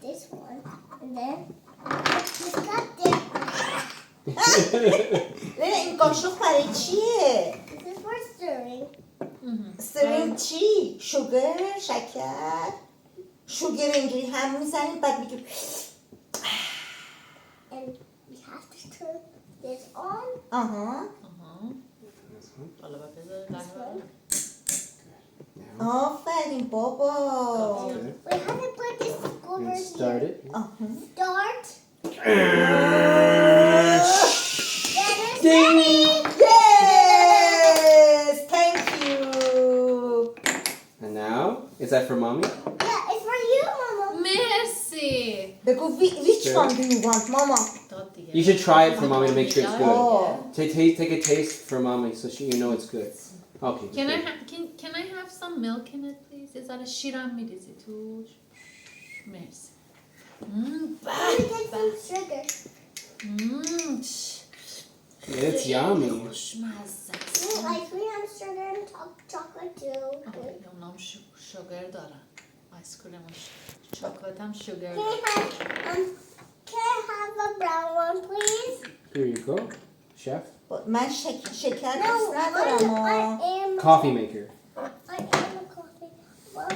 this one. And then we got this. لینا این قاشق برای چیه؟ This is for stirring. سرین چی؟ شوگر؟ شکر؟ شوگر اینجوری هم میزنیم بعد میگیم And we have to turn this on. آها حالا باید بذاره This قهوه. one. آفرین بابا We have to put this over And start here. it. آها. Start. That is Ding! ready. Yes! Thank you! And now, is that for mommy? Yeah, it's for you, Mama. مرسی. بگو which one do you want, mama? داد دیگه. You should try it for mommy to make sure it's good. Oh. Take a taste for mommy so you know it's good. Okay. Can I good. can I have some milk in it please? Is that a شیرم میریزی توش؟ مرسی. Let me get some sugar. It's yummy. خوشمزه. Ice cream and sugar and chocolate too. اونام شوگر دارن. آیس کریم و چاکلت هم شوگر Can دارن. I have a brown one, please? Here you go, chef. من شکر No, دوست ندارم I am. Coffee maker. I am a coffee. Well,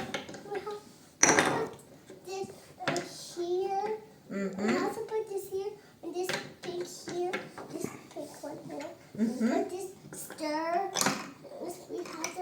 we have to put this here. We have to put this here and this pink here. This pink one here. Put this stir. We have